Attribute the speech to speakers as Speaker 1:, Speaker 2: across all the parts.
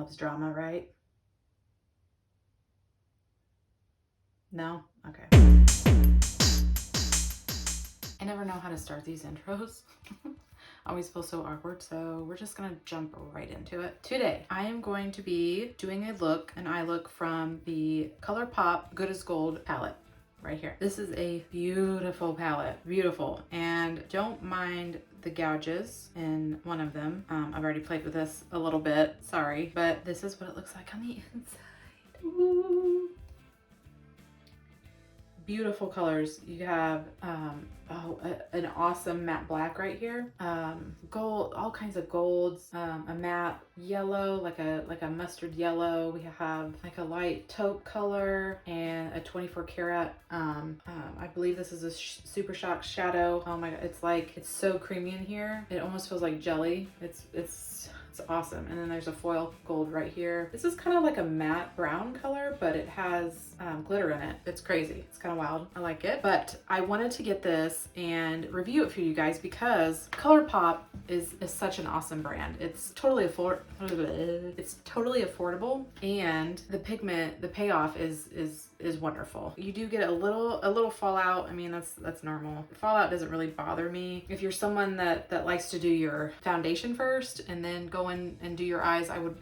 Speaker 1: loves drama, right? No? Okay. I never know how to start these intros. I always feel so awkward, so we're just gonna jump right into it. Today, I am going to be doing an eye look from the Colourpop Good As Gold palette. Right here. This is a beautiful palette, beautiful, and don't mind the gouges in one of them. I've already played with this a little bit, sorry, but this is what it looks like on the inside. Ooh. Beautiful colors. You have an awesome matte black right here, gold, all kinds of golds, a matte yellow, like a mustard yellow. We have like a light taupe color and a 24 karat. I believe this is a super shock shadow. Oh my god, it's so creamy in here. It almost feels like jelly. It's awesome. And then there's a foil gold right here. This is kind of like a matte brown color, but it has glitter in it. It's crazy. It's kind of wild. I like it. But I wanted to get this and review it for you guys because Colourpop is such an awesome brand. It's totally affordable, and the pigment, the payoff is wonderful. You do get a little fallout. I mean, that's normal. Fallout doesn't really bother me. If you're someone that likes to do your foundation first and then go in and do your eyes, I would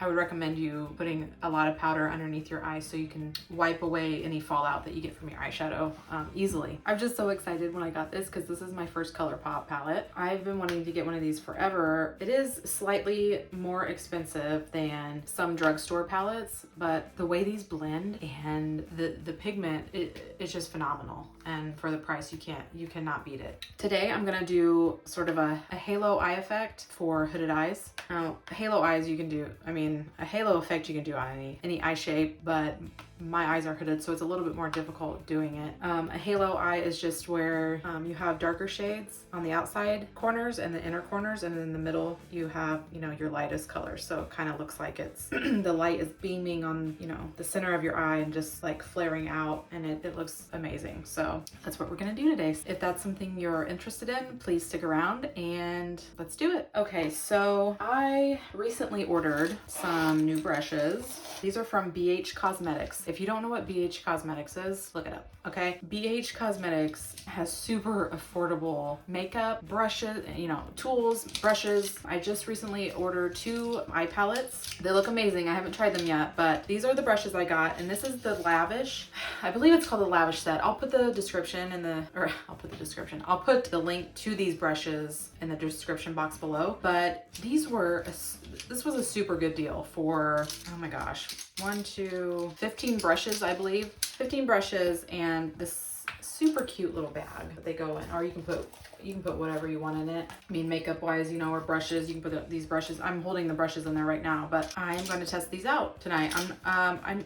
Speaker 1: recommend you putting a lot of powder underneath your eyes so you can wipe away any fallout that you get from your eyeshadow easily. I'm just so excited when I got this because this is my first Colourpop palette. I've been wanting to get one of these forever. It is slightly more expensive than some drugstore palettes, but the way these blend and the pigment, it's just phenomenal. And for the price, you cannot beat it. Today, I'm gonna do sort of a halo eye effect for hooded eyes. Now, halo eyes you can do, a halo effect you can do on any eye shape, but my eyes are hooded, so it's a little bit more difficult doing it. A halo eye is just where you have darker shades on the outside corners and the inner corners, and in the middle you have, your lightest colors. So it kind of looks like it's the light is beaming on, the center of your eye and just like flaring out, and it looks amazing. So that's what we're gonna do today. If that's something you're interested in, please stick around and let's do it. Okay, so I recently ordered some new brushes. These are from BH Cosmetics. If you don't know what BH Cosmetics is, look it up, okay? BH Cosmetics has super affordable makeup, brushes, tools, brushes. I just recently ordered 2 eye palettes. They look amazing. I haven't tried them yet, but these are the brushes I got, and this is the Lavish. I believe it's called the Lavish set. I'll put the link to these brushes in the description box below, but this was a super good deal for, oh my gosh, 15 brushes, I believe. 15 brushes and this super cute little bag that they go in, or you can put whatever you want in it. Makeup wise, or brushes, you can put these brushes. I'm holding the brushes in there right now, but I'm going to test these out tonight. I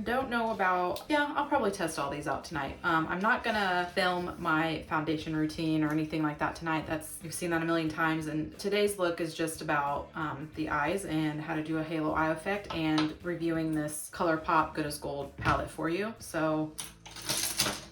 Speaker 1: don't know about, I'll probably test all these out tonight. I'm not gonna film my foundation routine or anything like that tonight. You've seen that a million times, and today's look is just about the eyes and how to do a halo eye effect and reviewing this Colourpop Good As Gold palette for you. So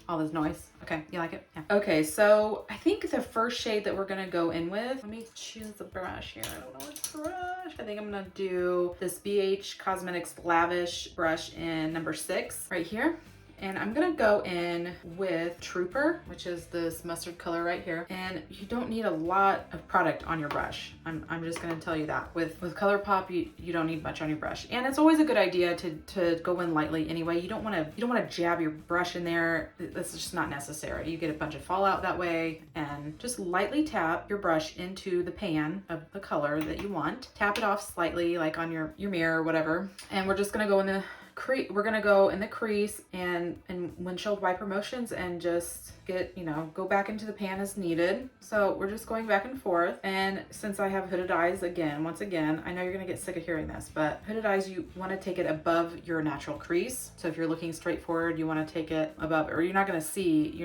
Speaker 1: all this noise. Okay, you like it? Yeah. Okay, so I think the first shade that we're gonna go in with, let me choose the brush here. I don't know which brush. I think I'm gonna do this BH Cosmetics Lavish brush in number 6 right here. And I'm gonna go in with Trooper, which is this mustard color right here. And you don't need a lot of product on your brush. I'm just gonna tell you that. With Colourpop, you don't need much on your brush. And it's always a good idea to go in lightly anyway. You don't wanna jab your brush in there. That's just not necessary. You get a bunch of fallout that way. And just lightly tap your brush into the pan of the color that you want. Tap it off slightly, like on your mirror or whatever. And we're just gonna go in the crease and windshield wiper motions and just get, go back into the pan as needed. So we're just going back and forth. And since I have hooded eyes once again, I know you're gonna get sick of hearing this, but hooded eyes, you wanna take it above your natural crease. So if you're looking straight forward, you wanna take it above, or you're not gonna see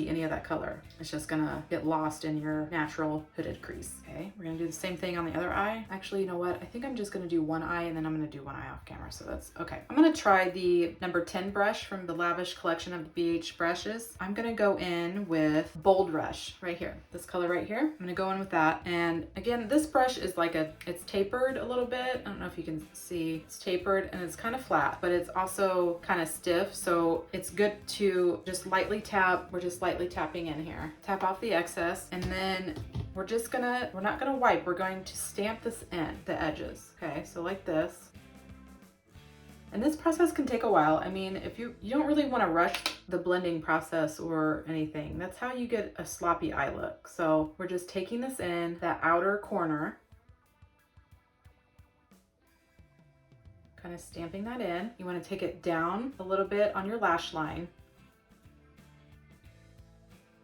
Speaker 1: any of that color. It's just gonna get lost in your natural hooded crease. Okay, we're gonna do the same thing on the other eye. Actually, you know what? I think I'm just gonna do one eye and then I'm gonna do one eye off camera. So that's okay. I'm gonna try the number 10 brush from the Lavish collection of the BH brushes. I'm gonna go in with Bold Rush right here, this color right here. I'm gonna go in with that. And again, this brush is like it's tapered a little bit. I don't know if you can see, it's tapered and it's kind of flat, but it's also kind of stiff. So it's good to just lightly tap. We're just lightly tapping in here. Tap off the excess, and then we're not gonna wipe. We're going to stamp this in, the edges. Okay, so like this. And this process can take a while. I mean, if you don't really want to rush the blending process or anything. That's how you get a sloppy eye look. So we're just taking this in that outer corner, kind of stamping that in. You want to take it down a little bit on your lash line,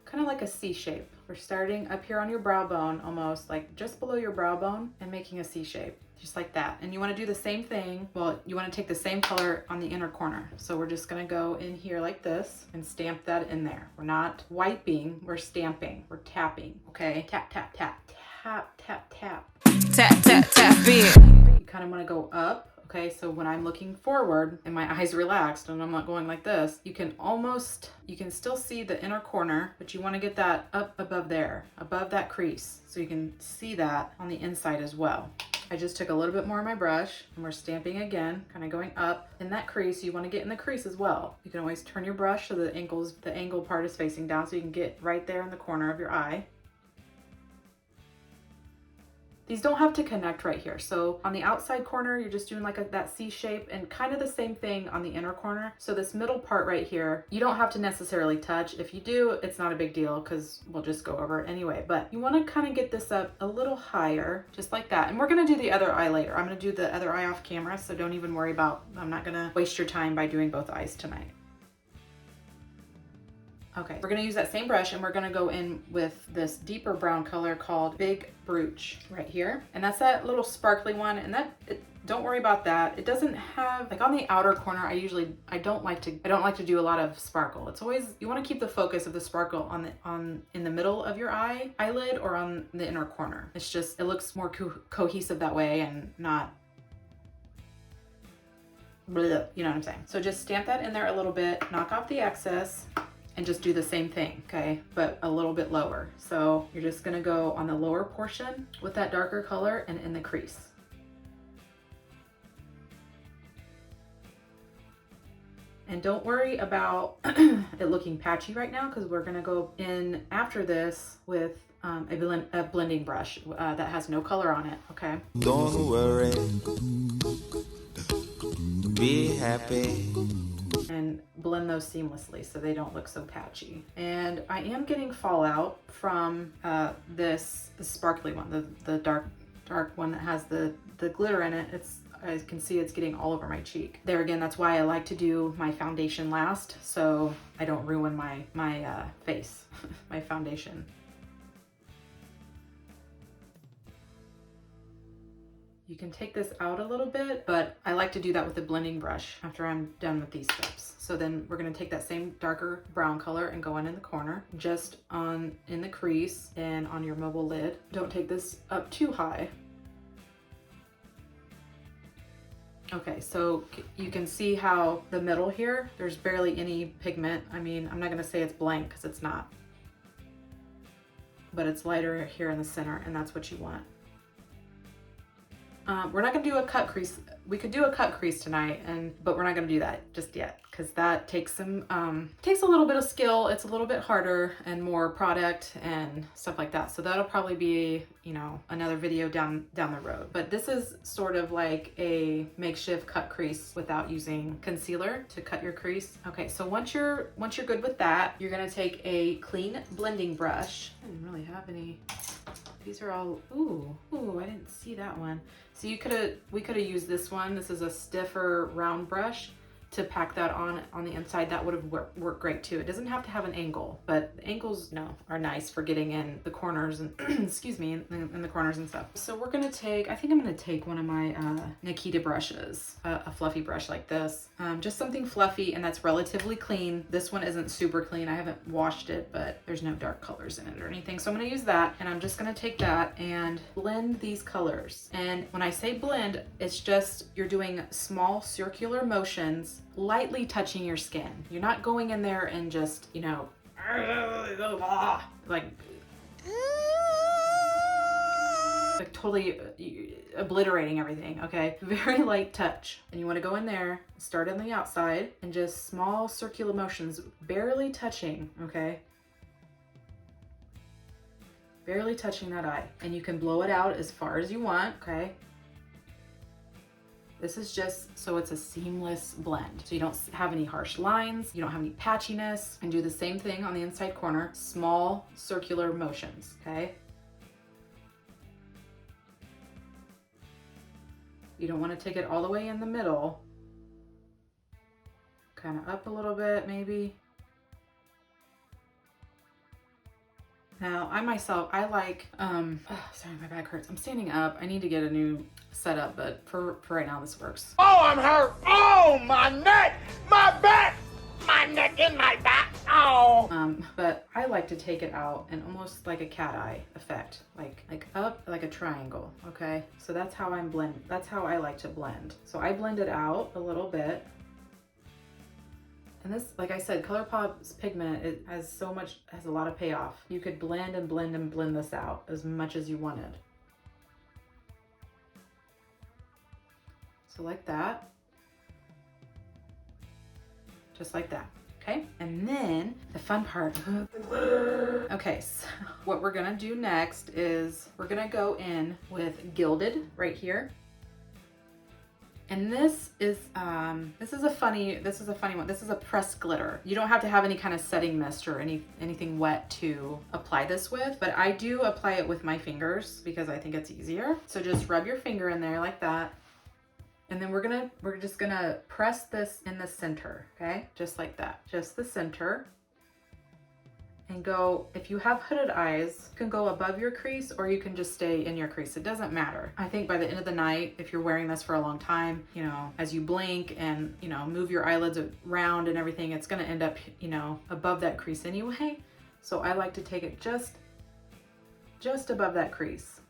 Speaker 1: kind of like a C shape. We're starting up here on your brow bone, almost like just below your brow bone, and making a C shape, just like that. And you want to do the same thing. Well, you want to take the same color on the inner corner. So we're just going to go in here like this and stamp that in there. We're not wiping, we're stamping, we're tapping. Okay, tap, tap, tap, tap, tap, tap.
Speaker 2: Tap, tap, tap, it.
Speaker 1: You kind of want to go up. Okay, so when I'm looking forward and my eyes relaxed and I'm not going like this, you can still see the inner corner, but you want to get that up above there, above that crease, so you can see that on the inside as well. I just took a little bit more of my brush and we're stamping again, kind of going up in that crease. You want to get in the crease as well. You can always turn your brush so the angle part is facing down, so you can get right there in the corner of your eye. These don't have to connect right here. So on the outside corner, you're just doing like that C shape, and kind of the same thing on the inner corner. So this middle part right here, you don't have to necessarily touch. If you do, it's not a big deal because we'll just go over it anyway. But you want to kind of get this up a little higher, just like that. And we're going to do the other eye later. I'm going to do the other eye off camera, so don't even worry about, I'm not going to waste your time by doing both eyes tonight. Okay, we're gonna use that same brush and we're gonna go in with this deeper brown color called Big Brooch right here. And that's that little sparkly one, and don't worry about that. It doesn't have, like on the outer corner, I don't like to do a lot of sparkle. It's always, you wanna keep the focus of the sparkle in the middle of your eyelid or on the inner corner. It's just, it looks more cohesive that way and not, you know what I'm saying? So just stamp that in there a little bit, knock off the excess, and just do the same thing, okay? But a little bit lower. So you're just gonna go on the lower portion with that darker color and in the crease. And don't worry about it looking patchy right now, because we're gonna go in after this with a blending brush that has no color on it, okay?
Speaker 3: Don't worry, be happy.
Speaker 1: And blend those seamlessly so they don't look so patchy. And I am getting fallout from this sparkly one, the dark one that has the glitter in it. I can see it's getting all over my cheek. There again, that's why I like to do my foundation last, so I don't ruin my face, my foundation. You can take this out a little bit, but I like to do that with the blending brush after I'm done with these steps. So then we're gonna take that same darker brown color and go in the corner, just in the crease and on your mobile lid. Don't take this up too high. Okay, so you can see how the middle here, there's barely any pigment. I mean, I'm not gonna say it's blank because it's not, but it's lighter here in the center, and that's what you want. We're not gonna do a cut crease. We could do a cut crease tonight, but we're not gonna do that just yet, because that takes a little bit of skill. It's a little bit harder and more product and stuff like that. So that'll probably be, another video down the road. But this is sort of like a makeshift cut crease without using concealer to cut your crease. Okay, so once you're good with that, you're gonna take a clean blending brush. I didn't really have any. These are all, ooh, I didn't see that one. So we could have used this one. This is a stiffer round brush. to pack that on the inside, that would have worked great too. It doesn't have to have an angle, but the angles, no, are nice for getting in the corners and excuse me, in the corners and stuff. So we're gonna take, I think I'm gonna take one of my Nikita brushes, a fluffy brush like this, just something fluffy and that's relatively clean. This one isn't super clean. I haven't washed it, but there's no dark colors in it or anything. So I'm gonna use that, and I'm just gonna take that and blend these colors. And when I say blend, it's just, you're doing small circular motions, lightly touching your skin. You're not going in there and just, you know, like totally obliterating everything, okay? Very light touch. And you want to go in there, start on the outside, and just small circular motions, barely touching, okay? Barely touching that eye. And you can blow it out as far as you want, okay? This is just so it's a seamless blend. So you don't have any harsh lines, you don't have any patchiness, and do the same thing on the inside corner, small circular motions, okay? You don't want to take it all the way in the middle. Kind of up a little bit, maybe. Now, I myself, I like, sorry, my back hurts. I'm standing up. I need to get a new setup, but for right now, this works.
Speaker 4: Oh, I'm hurt. Oh, my neck, my back, my neck and my back. Oh.
Speaker 1: But I like to take it out and almost like a cat eye effect, like up, like a triangle, okay? So that's how I'm blend. That's how I like to blend. So I blend it out a little bit. And this, like I said, Colourpop's pigment, it has a lot of payoff. You could blend and blend and blend this out as much as you wanted. So like that. Just like that, okay? And then the fun part. Okay, so what we're gonna do next is we're gonna go in with Gilded right here. And this is a funny one. This is a pressed glitter. You don't have to have any kind of setting mist or anything wet to apply this with, but I do apply it with my fingers because I think it's easier. So just rub your finger in there like that. And then we're just gonna press this in the center, okay? Just like that, just the center. And go, if you have hooded eyes, you can go above your crease or you can just stay in your crease. It doesn't matter. I think by the end of the night, if you're wearing this for a long time, you know, as you blink and, you know, move your eyelids around and everything, it's gonna end up, you know, above that crease anyway. So I like to take it just above that crease,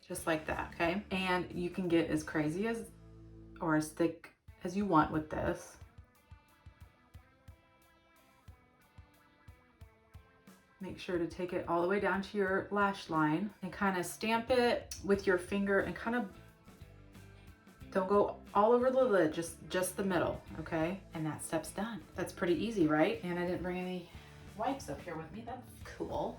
Speaker 1: just like that, okay? And you can get as crazy as, or as thick as you want with this. Make sure to take it all the way down to your lash line and kind of stamp it with your finger and kind of don't go all over the lid, just the middle, okay? And that step's done. That's pretty easy, right? And I didn't bring any wipes up here with me. That's cool.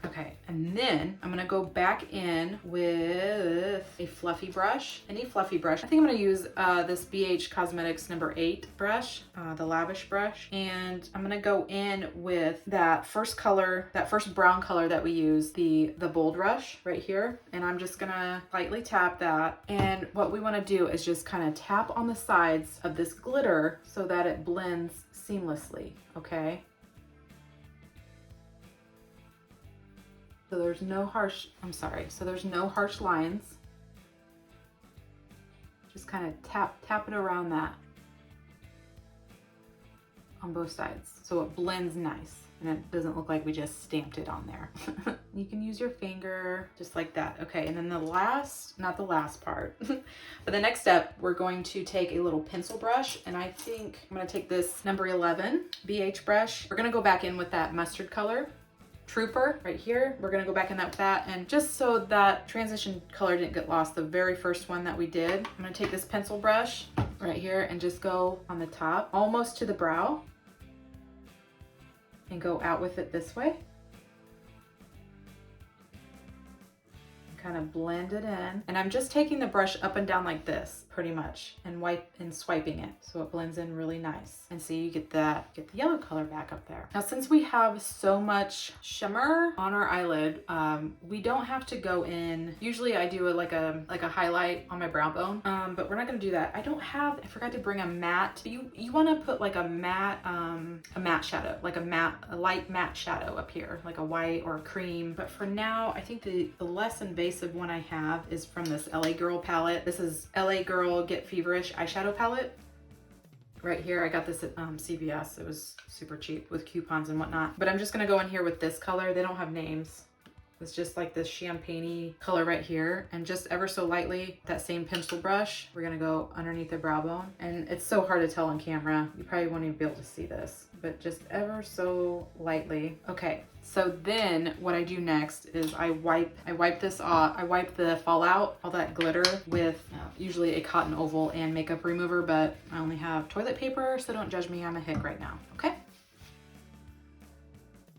Speaker 1: Okay, and then I'm gonna go back in with a fluffy brush, any fluffy brush. I think I'm gonna use this BH Cosmetics number 8 brush, the Lavish brush. And I'm gonna go in with that first color, that first brown color that we use, the Bold Rush right here. And I'm just gonna lightly tap that. And what we wanna do is just kind of tap on the sides of this glitter so that it blends seamlessly, okay? So there's no harsh, so there's no harsh lines. Just kind of tap it around that on both sides so it blends nice and it doesn't look like we just stamped it on there. You can use your finger just like that. Okay, and then the last, not the last part, but the next step, we're going to take a little pencil brush, and I think I'm gonna take this number 11 BH brush. We're gonna go back in with that mustard color. Trooper right here. We're gonna go back in with that, and just so that transition color didn't get lost, the very first one that we did, I'm gonna take this pencil brush right here and just go on the top, almost to the brow, and go out with it this way. Kind of blend it in, and I'm just taking the brush up and down like this. pretty much, and swiping it so it blends in really nice. And see, you get the yellow color back up there. Now, since we have so much shimmer on our eyelid, we don't have to go in. Usually I do like a highlight on my brow bone, but we're not gonna do that. I forgot to bring a matte. You want to put like a matte shadow, like a light matte shadow up here, like a white or a cream. But for now, I think the less invasive one I have is from this LA Girl palette. This is LA Girl Get Feverish eyeshadow palette. Right here, I got this at CVS. It was super cheap with coupons and whatnot. But I'm just gonna go in here with this color. They don't have names. It's just like this champagne-y color right here. And just ever so lightly, that same pencil brush, we're gonna go underneath the brow bone. And it's so hard to tell on camera. You probably won't even be able to see this, but just ever so lightly. Okay, so then what I do next is I wipe this off. I wipe the fallout, all that glitter, with usually a cotton oval and makeup remover, but I only have toilet paper, so don't judge me, I'm a hick right now, okay?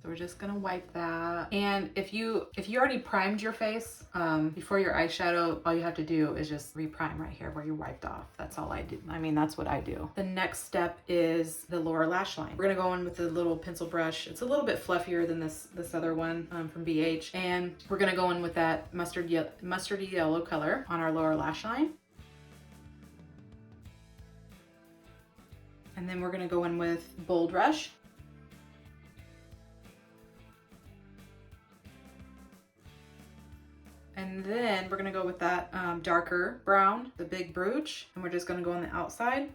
Speaker 1: So we're just gonna wipe that. And if you already primed your face before your eyeshadow, all you have to do is just reprime right here where you wiped off. That's all I do. I mean, that's what I do. The next step is the lower lash line. We're gonna go in with a little pencil brush. It's a little bit fluffier than this other one from BH. And we're gonna go in with that mustardy yellow color on our lower lash line. And then we're gonna go in with Bold Rush. And then we're gonna go with that darker brown, the big brooch, and we're just gonna go on the outside.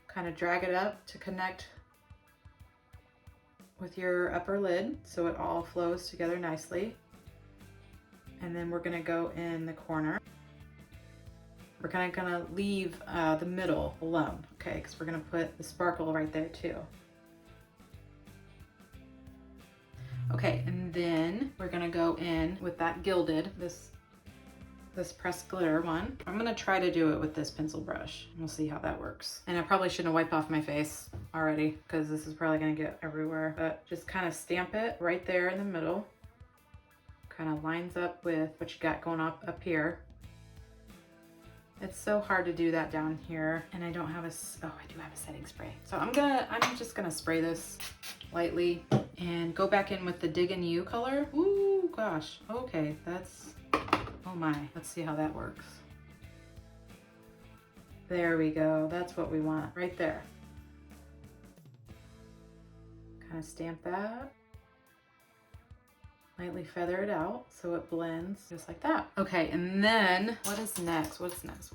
Speaker 1: Kind of drag it up to connect with your upper lid so it all flows together nicely. And then we're gonna go in the corner. We're kind of gonna leave the middle alone, okay? Because we're gonna put the sparkle right there too. Okay, and then we're gonna go in with that gilded, this pressed glitter one. I'm gonna try to do it with this pencil brush. We'll see how that works. And I probably shouldn't have wiped off my face already because this is probably gonna get everywhere. But just kind of stamp it right there in the middle. Kind of lines up with what you got going up here. It's so hard to do that down here, and I don't have I do have a setting spray. So I'm just gonna spray this lightly and go back in with the Dig in You color. Ooh, gosh, okay, oh my, let's see how that works. There we go, that's what we want, right there. Kind of stamp that. Lightly feather it out so it blends just like that. Okay, and then what is next? What's next?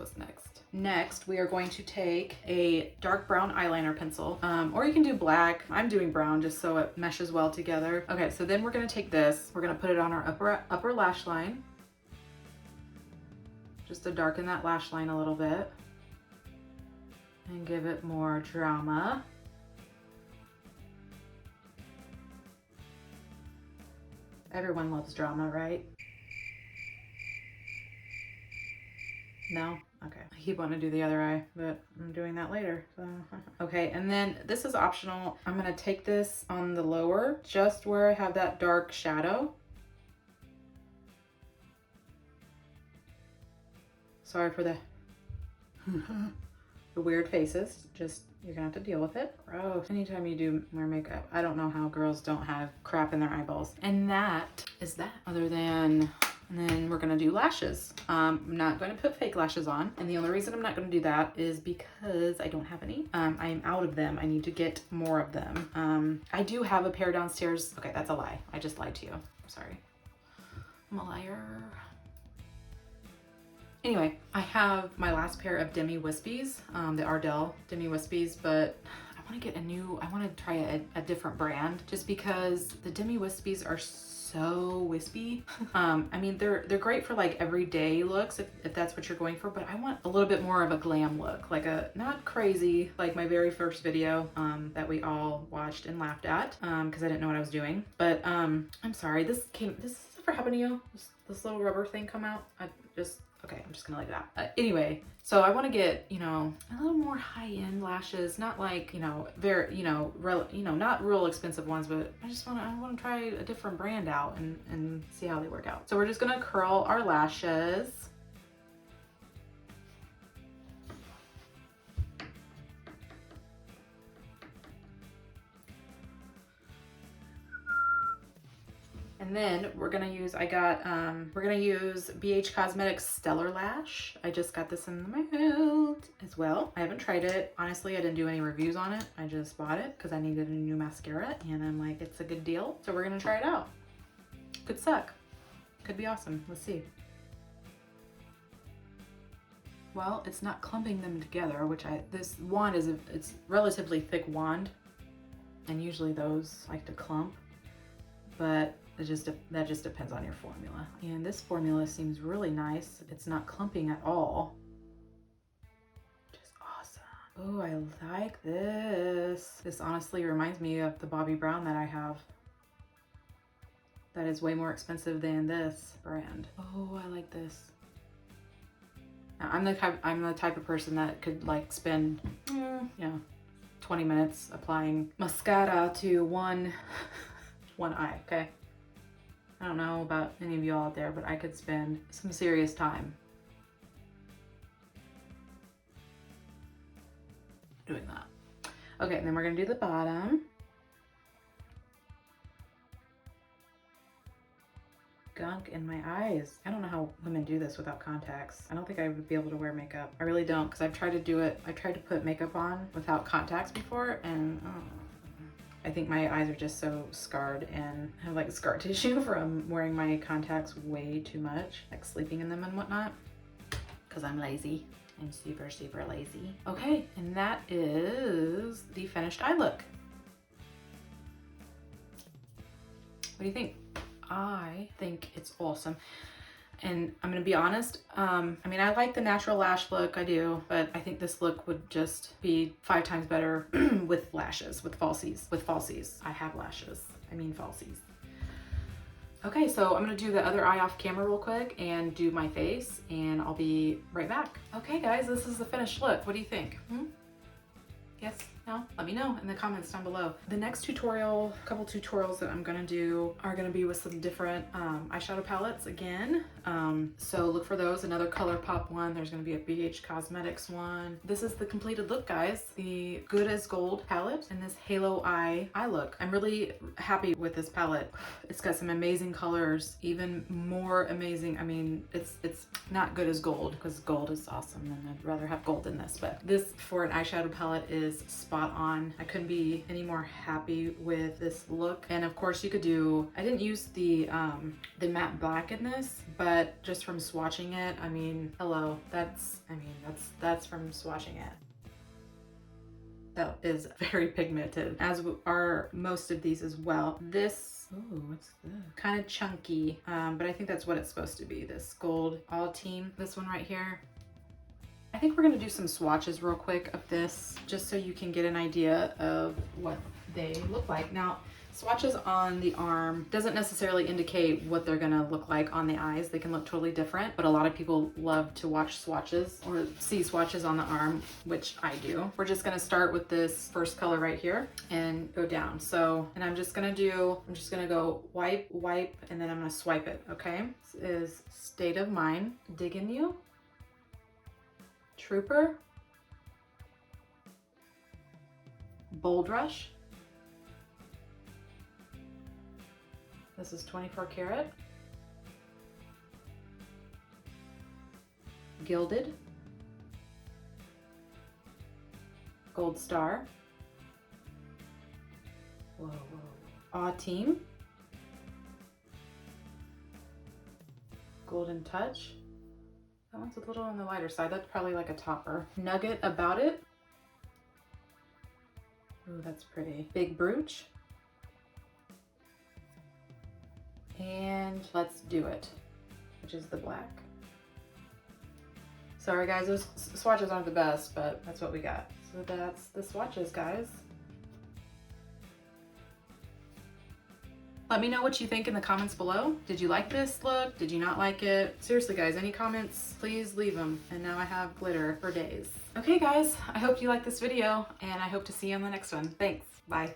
Speaker 1: Next, we are going to take a dark brown eyeliner pencil, or you can do black. I'm doing brown just so it meshes well together. Okay, so then we're gonna take this, we're gonna put it on our upper lash line, just to darken that lash line a little bit and give it more drama. Everyone loves drama, right? No? Okay. I keep wanting to do the other eye, but I'm doing that later. So. Okay, and then this is optional. I'm gonna take this on the lower, just where I have that dark shadow. Sorry for the weird faces. Just, you're gonna have to deal with it. Gross. Anytime you do wear makeup, I don't know how girls don't have crap in their eyeballs. And that is that. And then we're gonna do lashes. I'm not gonna put fake lashes on. And the only reason I'm not gonna do that is because I don't have any. I am out of them. I need to get more of them. I do have a pair downstairs. Okay, that's a lie. I just lied to you. I'm sorry. I'm a liar. Anyway, I have my last pair of Demi Wispies, the Ardell Demi Wispies, but I want to try a different brand just because the Demi Wispies are so wispy. I mean, they're great for like everyday looks if that's what you're going for, but I want a little bit more of a glam look, like not crazy, like my very first video that we all watched and laughed at because I didn't know what I was doing. But I'm sorry, this ever happened to you? This little rubber thing come out? Okay, I'm just gonna leave it out. Anyway, so I want to get, a little more high-end lashes, not like, very, not real expensive ones, but I want to try a different brand out and see how they work out. So we're just gonna curl our lashes. And then we're gonna use, we're gonna use BH Cosmetics Stellar Lash. I just got this in the mail as well. I haven't tried it. Honestly, I didn't do any reviews on it. I just bought it because I needed a new mascara and I'm like, it's a good deal. So we're gonna try it out. Could suck. Could be awesome. Let's see. Well, it's not clumping them together, which this wand is, it's relatively thick wand. And usually those like to clump, but that just depends on your formula. And this formula seems really nice. It's not clumping at all. Just awesome. Oh, I like this. This honestly reminds me of the Bobbi Brown that I have. That is way more expensive than this brand. Oh, I like this. Now, I'm the type of person that could like spend, 20 minutes applying mascara to one eye, okay? I don't know about any of y'all out there, but I could spend some serious time doing that. Okay, and then we're gonna do the bottom. Gunk in my eyes. I don't know how women do this without contacts. I don't think I would be able to wear makeup. I really don't, because I've tried to do it. I tried to put makeup on without contacts before, and I think my eyes are just so scarred, and I have like scar tissue from wearing my contacts way too much, like sleeping in them and whatnot, because I'm lazy. I'm super, super lazy. Okay, and that is the finished eye look. What do you think? I think it's awesome. And I'm gonna be honest, I mean, I like the natural lash look, I do, but I think this look would just be 5 times better with lashes, with falsies. I have lashes, I mean falsies. Okay, so I'm gonna do the other eye off camera real quick and do my face, and I'll be right back. Okay guys, this is the finished look. What do you think? Yes? No? Let me know in the comments down below. The next couple tutorials that I'm gonna do are gonna be with some different eyeshadow palettes again. So look for those. Another Colourpop one. There's gonna be a BH Cosmetics one. This is the completed look, guys. The Good As Gold palette and this Halo Eye look. I'm really happy with this palette. It's got some amazing colors, even more amazing. I mean, it's not good as gold, because gold is awesome and I'd rather have gold than this, but this for an eyeshadow palette is spot on. I couldn't be any more happy with this look. And of course you could do, I didn't use the matte black in this, but just from swatching it, I mean, hello, that's from swatching it. That is very pigmented, as are most of these as well. This, ooh, what's this? Kind of chunky, but I think that's what it's supposed to be. This gold all team, this one right here. I think we're gonna do some swatches real quick of this, just so you can get an idea of what they look like. Now, swatches on the arm doesn't necessarily indicate what they're gonna look like on the eyes. They can look totally different, but a lot of people love to watch swatches or see swatches on the arm, which I do. We're just gonna start with this first color right here and go down. So, and I'm just gonna go wipe, and then I'm gonna swipe it, okay? This is State of Mind, Diggin' You, Trooper, Bold Rush, this is 24 karat, Gilded, Gold Star, whoa, Awe Team, Golden Touch. That one's a little on the lighter side. That's probably like a topper. Nugget About It. Ooh, that's pretty. Big Brooch. And Let's Do It, which is the black. Sorry guys, those swatches aren't the best, but that's what we got. So that's the swatches, guys. Let me know what you think in the comments below. Did you like this look? Did you not like it? Seriously guys, any comments, please leave them. And now I have glitter for days. Okay guys, I hope you liked this video and I hope to see you on the next one. Thanks, bye.